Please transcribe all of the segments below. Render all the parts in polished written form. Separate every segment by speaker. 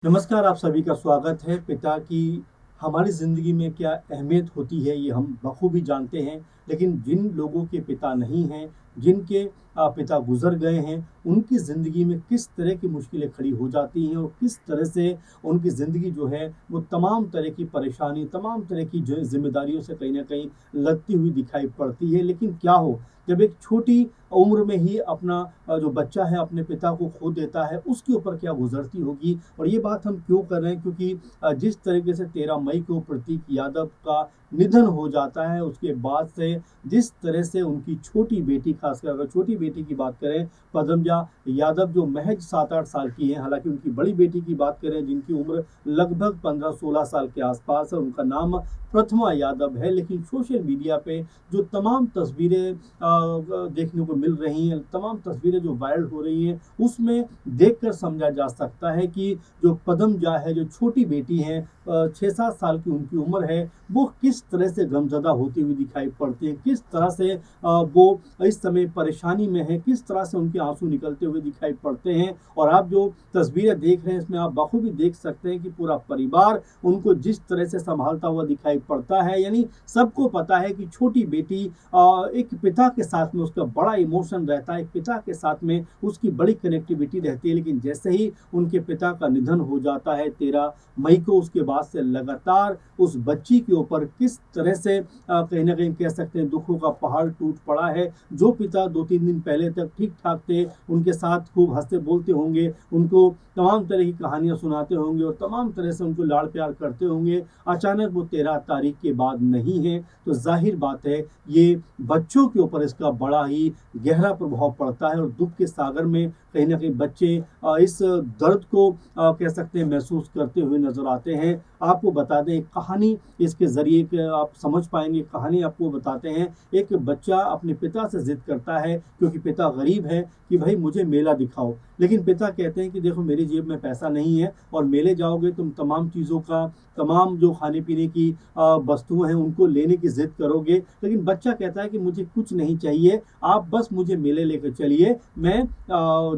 Speaker 1: नमस्कार, आप सभी का स्वागत है। पिता की हमारी ज़िंदगी में क्या अहमियत होती है, ये हम बखूबी जानते हैं। लेकिन जिन लोगों के पिता नहीं हैं, जिनके पिता गुज़र गए हैं, उनकी ज़िंदगी में किस तरह की मुश्किलें खड़ी हो जाती हैं और किस तरह से उनकी ज़िंदगी जो है, वो तमाम तरह की परेशानी, तमाम तरह की जो ज़िम्मेदारियों से कहीं न कहीं लगती हुई दिखाई पड़ती है। लेकिन क्या हो, जब एक छोटी उम्र में ही अपना जो बच्चा है अपने पिता को खो देता है, उसके ऊपर क्या गुज़रती होगी। और ये बात हम क्यों कर रहे हैं, क्योंकि जिस तरीके से 13 मई को प्रतीक यादव का निधन हो जाता है, उसके बाद से जिस तरह से उनकी छोटी बेटी, खासकर अगर छोटी बेटी की बात करें, पदमजा यादव, जो महज 7-8 साल की हैं, हालाँकि उनकी बड़ी बेटी की बात करें जिनकी उम्र लगभग 15-16 साल के आसपास है, उनका नाम प्रथमा यादव है। लेकिन सोशल मीडिया पे जो तमाम तस्वीरें देखने को मिल रही हैं, तमाम तस्वीरें जो वायरल हो रही हैं, उसमें देखकर समझा जा सकता है कि जो पदमजा है, जो छोटी बेटी हैं, 6-7 साल की उनकी उम्र है, वो किस तरह से गमज़दा होती हुई दिखाई पड़ती हैं, किस तरह से वो इस समय परेशानी में है, किस तरह से उनके आंसू निकलते हुए दिखाई पड़ते हैं। और आप जो तस्वीरें देख रहे हैं, इसमें आप बखूबी देख सकते हैं कि पूरा परिवार उनको जिस तरह से संभालता हुआ दिखाई पड़ता है। यानी सबको पता है कि छोटी बेटी एक पिता के साथ में उसका बड़ा इमोशन रहता है, एक पिता के साथ में उसकी बड़ी कनेक्टिविटी रहती है। लेकिन जैसे ही उनके पिता का निधन हो जाता है 13 मई को, उसके बाद से लगातार उस बच्ची के ऊपर किस तरह से कहीं न कहीं कह सकते हैं दुखों का पहाड़ टूट पड़ा है। जो पिता 2-3 दिन पहले तक ठीक-ठाक थे, उनके साथ खूब हँसते-बोलते होंगे, उनको तमाम तरह की कहानियाँ सुनाते होंगे और तमाम तरह से उनको लाड़-प्यार करते होंगे, अचानक वो 13 तारीख के बाद नहीं है, तो ज़ाहिर बात है ये बच्चों के ऊपर इसका बड़ा ही गहरा प्रभाव पड़ता है। और दुःख के सागर में कहीं न कहीं बच्चे इस दर्द को कह सकते हैं महसूस करते हुए नज़र आते हैं। आपको बता दें, एक कहानी इसके ज़रिए के आप समझ पाएँगे। कहानी आपको बताते हैं, एक बच्चा अपने पिता से ज़िद करता है, क्योंकि पिता गरीब है, कि भाई मुझे मेला दिखाओ। लेकिन पिता कहते हैं कि देखो, मेरी जेब में पैसा नहीं है और मेले जाओगे तुम तमाम चीज़ों का, तमाम जो खाने-पीने की वस्तुएँ हैं उनको लेने की ज़िद करोगे। लेकिन बच्चा कहता है कि मुझे कुछ नहीं चाहिए, आप बस मुझे मेले लेकर चलिए, मैं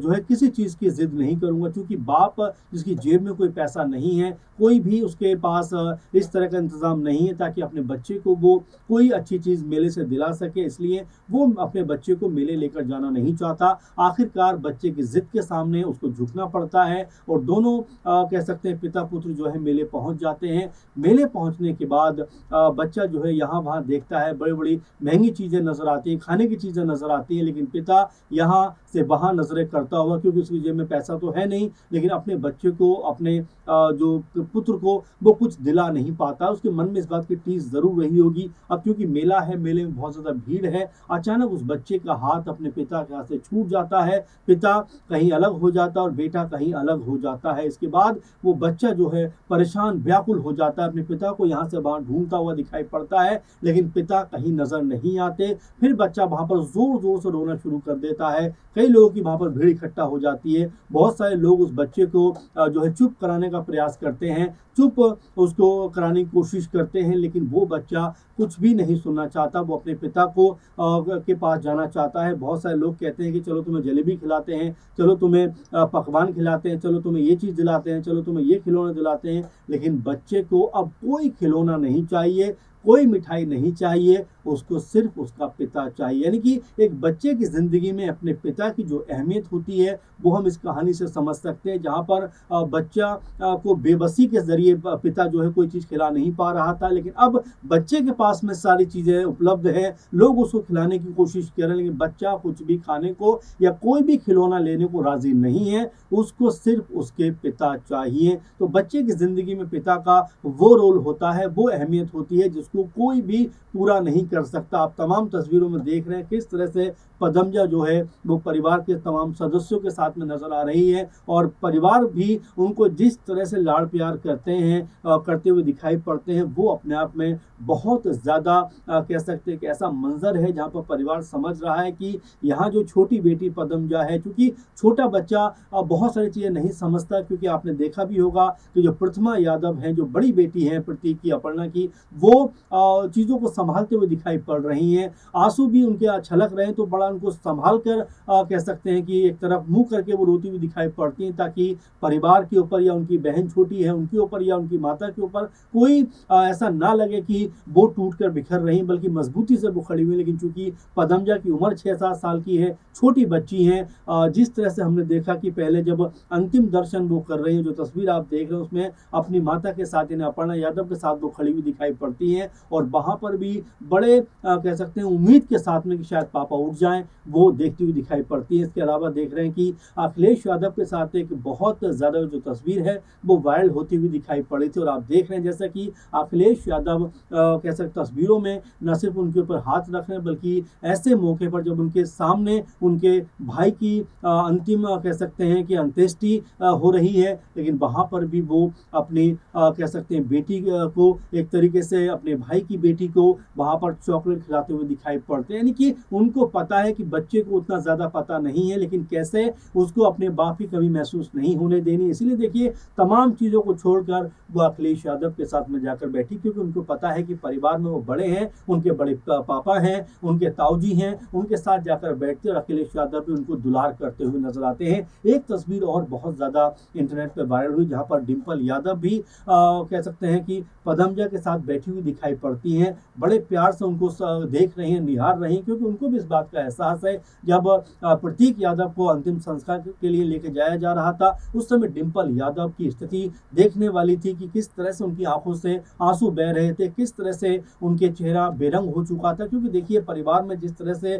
Speaker 1: जो है किसी चीज़ की ज़िद नहीं करूँगा। चूँकि बाप जिसकी जेब में कोई पैसा नहीं है, कोई भी उसके पास इस तरह का इंतज़ाम नहीं है ताकि अपने बच्चे को वो कोई अच्छी चीज़ मेले से दिला सके, इसलिए वो अपने बच्चे को मेले लेकर जाना नहीं चाहता। आखिरकार बच्चे की ज़िद के सामने उसको झुकना पड़ता है और दोनों कह सकते हैं पिता-पुत्र जो है मेले पहुँच जाते हैं। मेले पहुँचने के बाद बच्चा जो है यहाँ-वहाँ देखता है, बड़ी-बड़ी महँगी चीज़ें नज़र आती हैं, खाने की चीज़ें नज़र आती हैं, लेकिन पिता यहाँ से वहाँ नज़रें करता हुआ, क्योंकि उसकी जेब में पैसा तो है नहीं, लेकिन अपने बच्चे को, अपने जो पुत्र को वो कुछ दिला नहीं पाता। उसके मन में इस बात की टीस ज़रूर रही होगी। अब क्योंकि मेला है, मेले में बहुत ज़्यादा भीड़ है, अचानक उस बच्चे का हाथ अपने पिता के हाथ से छूट जाता है। पिता कहीं अलग हो जाता है और बेटा कहीं अलग हो जाता है। इसके बाद वो बच्चा जो है परेशान, व्याकुल हो जाता है, अपने पिता को यहाँ से वहाँ ढूँढता हुआ दिखाई पड़ता है, लेकिन पिता कहीं नज़र नहीं आते। फिर बच्चा वहाँ पर ज़ोर-ज़ोर से रोना शुरू कर देता है। कई लोगों की वहाँ पर भीड़ इकट्ठा हो जाती है। बहुत सारे लोग उस बच्चे को जो है चुप कराने का प्रयास करते हैं, चुप उसको कराने की कोशिश करते हैं, लेकिन वो बच्चा कुछ भी नहीं सुनना चाहता। वो अपने पिता को के पास जाना चाहता है। बहुत सारे लोग कहते हैं कि चलो तुम्हें जलेबी खिलाते हैं, चलो तुम्हें पकवान खिलाते हैं, चलो तुम्हें ये चीज़ दिलाते हैं, चलो तुम्हें ये खिलौना दिलाते हैं। लेकिन बच्चे को अब कोई खिलौना नहीं चाहिए, कोई मिठाई नहीं चाहिए, उसको सिर्फ़ उसका पिता चाहिए। यानी कि एक बच्चे की ज़िंदगी में अपने पिता की जो अहमियत होती है, वो हम इस कहानी से समझ सकते हैं, जहाँ पर बच्चा को बेबसी के ज़रिए पिता जो है कोई चीज़ खिला नहीं पा रहा था, लेकिन अब बच्चे के पास में सारी चीज़ें उपलब्ध है, लोग उसको खिलाने की कोशिश कर रहे हैं, लेकिन बच्चा कुछ भी खाने को या कोई भी खिलौना लेने को राज़ी नहीं है, उसको सिर्फ़ उसके पिता चाहिए। तो बच्चे की ज़िंदगी में पिता का वो रोल होता है, वो अहमियत होती है जिसको कोई भी पूरा नहीं कर सकता। आप तमाम तस्वीरों में देख रहे हैं किस तरह से पदमजा जो है वो परिवार के तमाम सदस्यों के साथ में नज़र आ रही है और परिवार भी उनको जिस तरह से लाड़ प्यार करते हैं, करते हुए दिखाई पड़ते हैं, वो अपने आप में बहुत ज़्यादा कह सकते हैं कि ऐसा मंज़र है जहाँ पर परिवार समझ रहा है कि यहाँ जो छोटी बेटी पदमजा है, चूँकि छोटा बच्चा बहुत सारी चीज़ें नहीं समझता, क्योंकि आपने देखा भी होगा कि जो प्रथमा यादव हैं, जो बड़ी बेटी हैं प्रतीक की, अपर्णा की, वो चीज़ों को सँभालते हुए दिखाई दिखाई पड़ रही हैं, आंसू भी उनके छलक रहे हैं, तो बड़ा उनको संभाल कर कह सकते हैं कि एक तरफ मुंह करके वो रोती हुई दिखाई पड़ती हैं, ताकि परिवार के ऊपर या उनकी बहन छोटी है उनके ऊपर या उनकी माता के ऊपर कोई ऐसा ना लगे कि वो टूट कर बिखर रही, बल्कि मजबूती से वो खड़ी हुई। लेकिन चूंकि पदमजा की उम्र 6-7 साल की है, छोटी बच्ची हैं, जिस तरह से हमने देखा कि पहले जब अंतिम दर्शन वो कर रही हैं, जो तस्वीर आप देख रहे हैं उसमें अपनी माता के साथ यानी अपर्णा यादव के साथ वो खड़ी हुई दिखाई पड़ती हैं, और वहां पर भी बड़े कह सकते हैं उम्मीद के साथ में कि शायद पापा उठ जाएं, वो देखती हुई दिखाई पड़ती है। इसके अलावा देख रहे हैं कि अखिलेश यादव के साथ एक बहुत ज़्यादा जो तस्वीर है वो वायरल होती हुई दिखाई पड़ी थी, और आप देख रहे हैं जैसा कि अखिलेश यादव कह सकते तस्वीरों में न सिर्फ उनके ऊपर हाथ रख रहे हैं, बल्कि ऐसे मौके पर जब उनके सामने उनके भाई की अंतिम कह सकते हैं कि अंत्येष्टि हो रही है, लेकिन वहाँ पर भी वो अपनी कह सकते हैं बेटी को एक तरीके से अपने भाई की बेटी को वहाँ पर चॉकलेट खिलाते हुए दिखाई पड़ते हैं। यानी कि उनको पता है कि बच्चे को उतना ज़्यादा पता नहीं है, लेकिन कैसे उसको अपने बाप की कमी महसूस नहीं होने देनी, इसलिए देखिए तमाम चीज़ों को छोड़कर वो अखिलेश यादव के साथ में जाकर बैठी, क्योंकि उनको पता है कि परिवार में वो बड़े हैं, उनके बड़े पापा हैं, उनके ताऊजी हैं, उनके साथ जाकर बैठते और अखिलेश यादव भी उनको दुलार करते हुए नजर आते हैं। एक तस्वीर और बहुत ज़्यादा इंटरनेट पर वायरल हुई, जहाँ पर डिम्पल यादव भी कह सकते हैं कि पदमजा के साथ बैठी हुई दिखाई पड़ती हैं, बड़े प्यार से उनको देख रही हैं, निहार रही हैं, क्योंकि उनको भी इस बात का एहसास है। जब प्रतीक यादव को अंतिम संस्कार के लिए लेके जाया जा रहा था, उस समय डिम्पल यादव की स्थिति देखने वाली थी कि किस तरह से उनकी आंखों से आंसू बह रहे थे, किस तरह से उनके चेहरा बेरंग हो चुका था, क्योंकि देखिए परिवार में जिस तरह से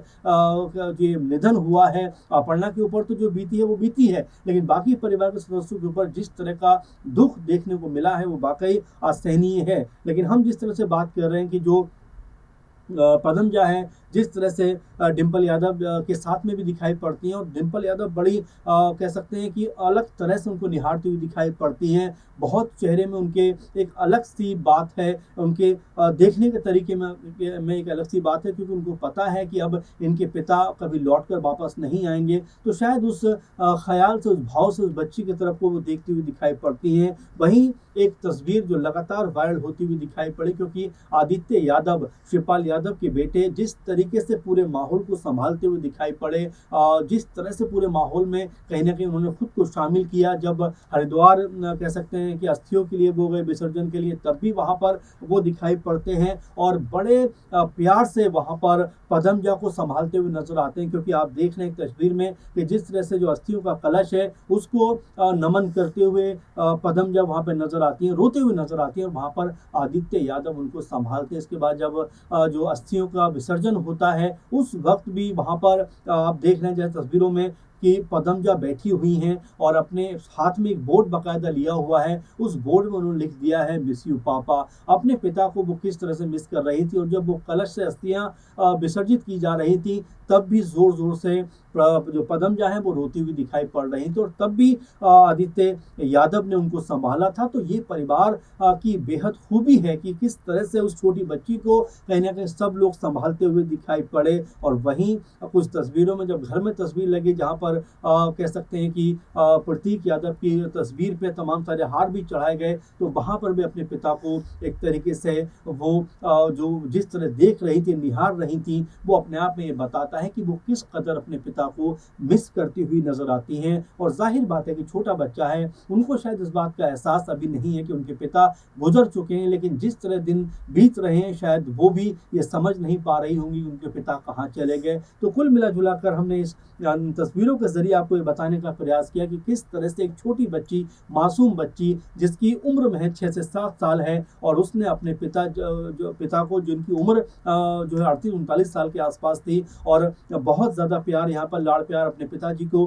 Speaker 1: ये निधन हुआ है, अपर्णा के ऊपर तो जो बीती है वो बीती है, लेकिन बाकी परिवार के सदस्यों के ऊपर जिस तरह का दुख देखने को मिला है वो वाकई असहनीय है। लेकिन हम जिस तरह से बात कर रहे हैं कि जो पदमजा है, जिस तरह से डिम्पल यादव के साथ में भी दिखाई पड़ती हैं, और डिम्पल यादव बड़ी कह सकते हैं कि अलग तरह से उनको निहारती हुई दिखाई पड़ती हैं, बहुत चेहरे में उनके एक अलग सी बात है, उनके देखने के तरीके में एक अलग सी बात है, क्योंकि उनको पता है कि अब इनके पिता कभी लौट कर वापस नहीं आएंगे, तो शायद उस ख्याल से, उस भाव से उस बच्ची की तरफ को वो देखती हुई दिखाई पड़ती हैं। वहीं एक तस्वीर जो लगातार वायरल होती हुई दिखाई पड़ी, क्योंकि आदित्य यादव, शिवपाल यादव के बेटे, जिस तरीके से पूरे माहौल को संभालते हुए दिखाई पड़े, जिस तरह से पूरे माहौल में कहीं ना कहीं उन्होंने खुद को शामिल किया, जब हरिद्वार कह सकते हैं कि अस्थियों के लिए वो गए विसर्जन के लिए, तब भी वहां पर वो दिखाई पड़ते हैं, और बड़े प्यार से वहां पर पदमजा को संभालते हुए नजर आते हैं। क्योंकि आप देख रहे हैं तस्वीर में कि जिस तरह से जो अस्थियों का कलश है उसको नमन करते हुए पदमजा वहां पर नजर आती हैं, रोते हुए नजर आती हैं, और वहां पर आदित्य यादव उनको संभालते हैं। इसके बाद जब जो अस्थियों का विसर्जन होता है, उस वक्त भी वहां पर आप देख रहे हैं जैसे तस्वीरों में कि पदमजा बैठी हुई हैं, और अपने हाथ में एक बोर्ड बाकायदा लिया हुआ है, उस बोर्ड में उन्होंने लिख दिया है मिस यू पापा। अपने पिता को वो किस तरह से मिस कर रही थी, और जब वो कलश से अस्थियां विसर्जित की जा रही थी, तब भी जोर जोर से जो पदमजा है वो रोती हुई दिखाई पड़ रही थी, और तब भी आदित्य यादव ने उनको संभाला था। तो ये परिवार की बेहद खूबी है कि किस तरह से उस छोटी बच्ची को कहीं ना कहीं सब लोग संभालते हुए दिखाई पड़े। और वहीं कुछ तस्वीरों में जब घर में तस्वीर लगी, जहाँ पर कह सकते हैं कि प्रतीक यादव की तस्वीर पे तमाम सारे हार भी चढ़ाए गए, तो वहाँ पर भी अपने पिता को एक तरीके से वो जो जिस तरह देख रही थी, निहार रही थी, वो अपने आप में ये बताता है कि वो किस कदर अपने पिता को मिस करती हुई नजर आती हैं। और जाहिर बात है कि छोटा बच्चा है, उनको शायद इस बात का एहसास अभी नहीं है कि उनके पिता गुजर चुके हैं, लेकिन जिस तरह दिन बीत रहे हैं शायद वो भी ये समझ नहीं पा रही होंगी उनके पिता कहाँ चले गए। तो कुल मिला जुला कर हमने इस तस्वीरों के जरिए आपको ये बताने का प्रयास किया कि किस तरह से एक छोटी बच्ची, मासूम बच्ची, जिसकी उम्र महज 6 से 7 साल है, और उसने अपने पिता को, जिनकी उम्र जो है 38-39 साल के आसपास थी, और बहुत ज़्यादा प्यार, यहाँ पर लाड़ प्यार अपने पिताजी को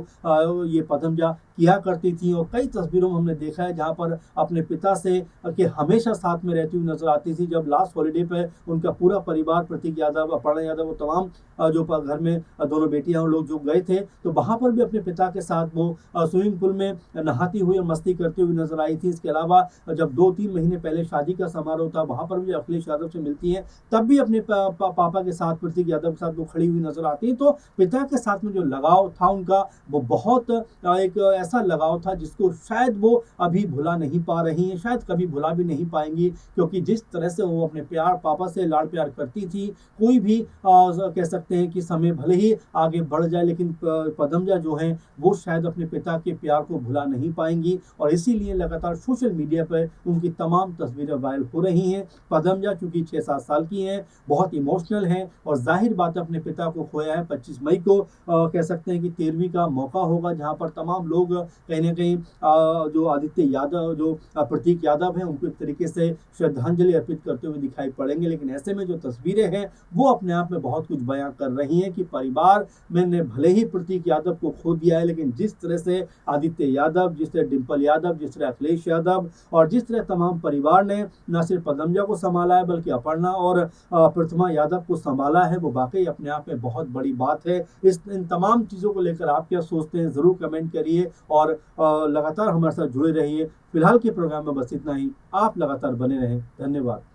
Speaker 1: ये पदमजा किया करती थी। और कई तस्वीरों में हमने देखा है जहाँ पर अपने पिता से के हमेशा साथ में रहती हुई नजर आती थी। जब लास्ट हॉलीडे पे उनका पूरा परिवार, प्रतीक यादव, अपर्णा यादव, वो तमाम जो घर में दोनों बेटियां लोग जो गए थे, तो वहाँ पर पर भी अपने पिता के साथ वो स्विमिंग पूल में नहाती हुई और मस्ती करती हुई नजर आई थी। इसके अलावा जब 2-3 महीने पहले शादी का समारोह था, वहां पर भी अखिलेश यादव से मिलती हैं, तब भी अपने पापा के साथ, प्रतीक यादव के साथ वो खड़ी हुई नजर आती हैं। तो पिता के साथ में जो लगाव था उनका, वो बहुत एक ऐसा लगाव था जिसको शायद वो अभी भुला नहीं पा रही हैं, शायद कभी भुला भी नहीं पाएंगी, क्योंकि जिस तरह से वो अपने पापा से लाड़ प्यार करती थी, कोई भी कह सकते हैं कि समय भले ही आगे बढ़ जाए, लेकिन पदमजा जो है वो शायद अपने पिता के प्यार को भुला नहीं पाएंगी। और इसीलिए लगातार सोशल मीडिया पर उनकी तमाम तस्वीरें वायरल हो रही हैं। पदमजा चूंकि 6-7 साल की हैं, बहुत इमोशनल हैं, और जाहिर बात है अपने पिता को खोया है। 25 मई को कह सकते हैं कि 13वीं का मौका होगा, जहां पर तमाम लोग कहीं ना कहीं जो आदित्य यादव, जो प्रतीक यादव हैं, उनको एक तरीके से श्रद्धांजलि अर्पित करते हुए दिखाई पड़ेंगे। लेकिन ऐसे में जो तस्वीरें हैं वो अपने आप में बहुत कुछ बयां कर रही हैं कि परिवार मैंने भले ही प्रतीक यादव को खो दिया है, लेकिन जिस तरह से आदित्य यादव, जिस तरह डिम्पल यादव, जिस तरह अखिलेश यादव, और जिस तरह तमाम परिवार ने न सिर्फ पदमजा को संभाला है बल्कि अपर्णा और प्रतिमा यादव को संभाला है, वो वाकई अपने आप में बहुत बड़ी बात है। इन तमाम चीज़ों को लेकर आप क्या सोचते हैं, ज़रूर कमेंट करिए और लगातार हमारे साथ जुड़े रहिए। फिलहाल के प्रोग्राम में बस इतना ही। आप लगातार बने रहें। धन्यवाद।